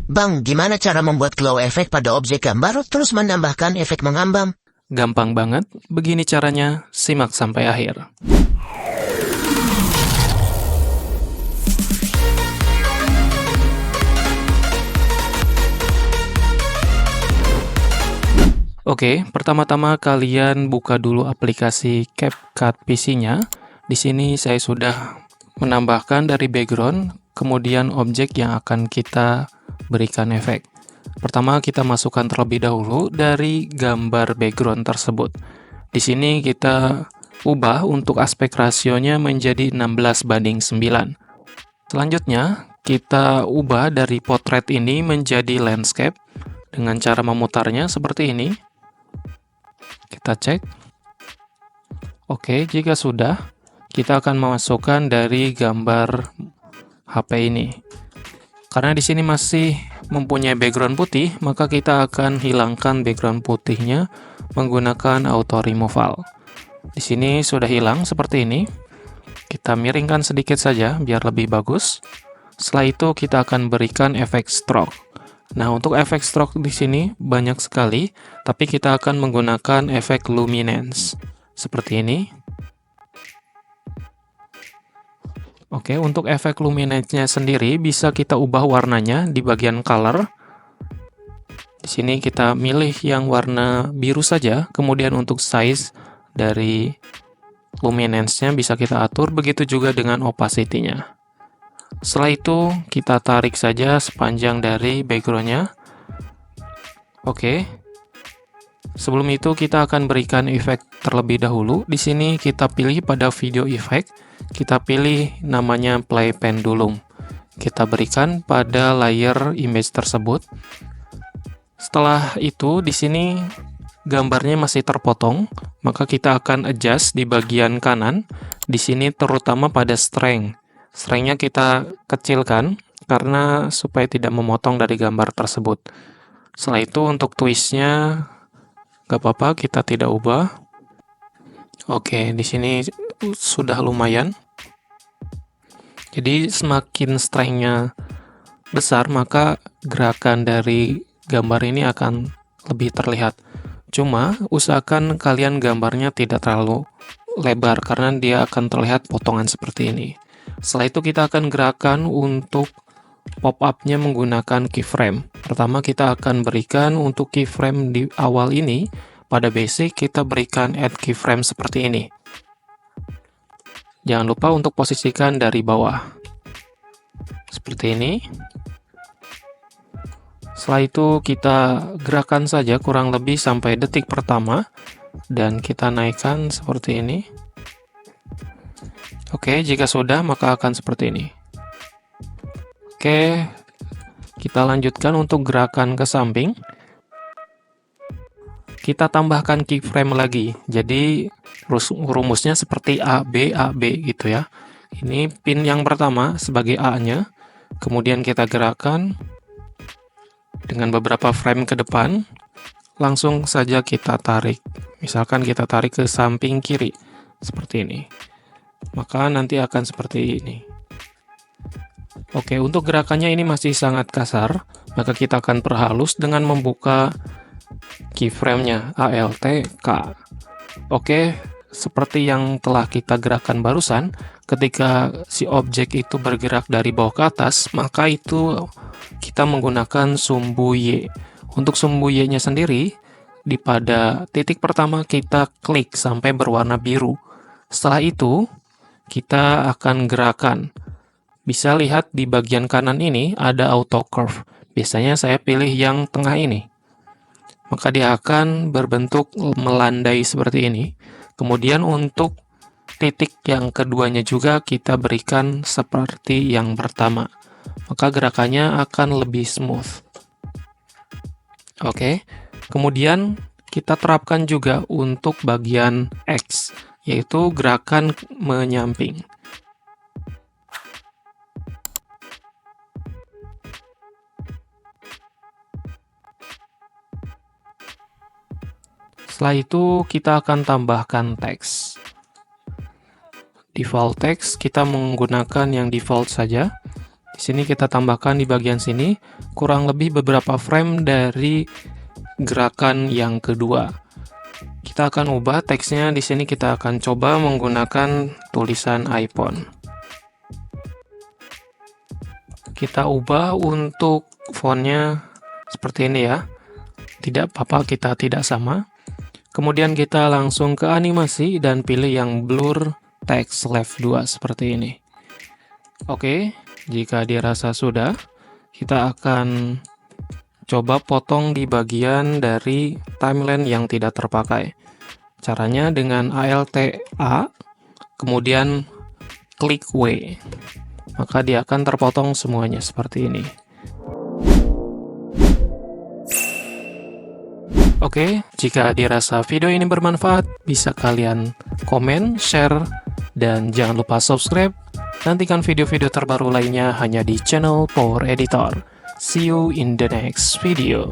Bang, gimana cara membuat glow effect pada objek gambar terus menambahkan efek mengambang? Gampang banget, begini caranya, simak sampai akhir. Oke, pertama-tama kalian buka dulu aplikasi CapCut PC-nya. Di sini saya sudah menambahkan dari background, kemudian objek yang akan kita berikan efek. Pertama kita masukkan terlebih dahulu dari gambar background tersebut. Di sini kita ubah untuk aspek rasionya menjadi 16:9. Selanjutnya kita ubah dari potret ini menjadi landscape dengan cara memutarnya seperti ini. Kita cek. Oke, jika sudah, kita akan memasukkan dari gambar HP ini. Karena di sini masih mempunyai background putih, maka kita akan hilangkan background putihnya menggunakan auto removal. Di sini sudah hilang seperti ini. Kita miringkan sedikit saja biar lebih bagus. Setelah itu kita akan berikan efek stroke. Nah, untuk efek stroke di sini banyak sekali, tapi kita akan menggunakan efek luminance seperti ini. Oke, untuk efek luminance-nya sendiri bisa kita ubah warnanya di bagian color. Di sini kita milih yang warna biru saja, kemudian untuk size dari luminance-nya bisa kita atur, begitu juga dengan opacity-nya. Setelah itu kita tarik saja sepanjang dari background-nya. Oke. Sebelum itu kita akan berikan efek terlebih dahulu. Di sini kita pilih pada video effect, kita pilih namanya play pendulum. Kita berikan pada layer image tersebut. Setelah itu di sini gambarnya masih terpotong, maka kita akan adjust di bagian kanan. Di sini terutama pada strength. Strength-nya kita kecilkan karena supaya tidak memotong dari gambar tersebut. Setelah itu untuk twist-nya nggak apa-apa, kita tidak ubah. Oke, di sini sudah lumayan. Jadi semakin strength-nya besar, maka gerakan dari gambar ini akan lebih terlihat. Cuma usahakan kalian gambarnya tidak terlalu lebar karena dia akan terlihat potongan seperti ini. Setelah itu kita akan gerakan untuk pop-up-nya menggunakan keyframe. Pertama kita akan berikan untuk keyframe di awal ini, pada basic kita berikan add keyframe seperti ini. Jangan lupa untuk posisikan dari bawah. Seperti ini. Setelah itu kita gerakan saja kurang lebih sampai detik pertama, dan kita naikkan seperti ini. Oke, jika sudah maka akan seperti ini. Oke, kita lanjutkan untuk gerakan ke samping. Kita tambahkan keyframe lagi. Jadi rumusnya seperti A, B gitu ya. Ini pin yang pertama sebagai A-nya. Kemudian kita gerakan dengan beberapa frame ke depan. Langsung saja kita tarik. Misalkan kita tarik ke samping kiri. Seperti ini. Maka nanti akan seperti ini. Oke, untuk gerakannya ini masih sangat kasar, maka kita akan perhalus dengan membuka keyframe-nya Alt K. Oke, seperti yang telah kita gerakan barusan, ketika si objek itu bergerak dari bawah ke atas, maka itu kita menggunakan sumbu Y. Untuk sumbu Y-nya sendiri, di pada titik pertama kita klik sampai berwarna biru. Setelah itu, kita akan gerakan. Bisa lihat di bagian kanan ini ada auto curve. Biasanya saya pilih yang tengah ini. Maka dia akan berbentuk melandai seperti ini. Kemudian untuk titik yang keduanya juga kita berikan seperti yang pertama. Maka gerakannya akan lebih smooth. Oke. Kemudian kita terapkan juga untuk bagian X, yaitu gerakan menyamping. Setelah itu kita akan tambahkan teks. Default text kita menggunakan yang default saja. Di Di sini kita tambahkan di bagian sini kurang lebih beberapa frame dari gerakan yang kedua. Kita akan ubah teksnya. Di sini kita akan coba menggunakan tulisan iPhone. Kita ubah untuk fontnya seperti ini ya. Tidak apa-apa kita tidak sama. Kemudian kita langsung ke animasi dan pilih yang blur text left 2 seperti ini. Oke, jika dirasa sudah, kita akan coba potong di bagian dari timeline yang tidak terpakai. Caranya dengan Alt A, kemudian klik W. Maka dia akan terpotong semuanya seperti ini. Oke, jika dirasa video ini bermanfaat, bisa kalian komen, share, dan jangan lupa subscribe. Nantikan video-video terbaru lainnya hanya di channel Power Editor. See you in the next video.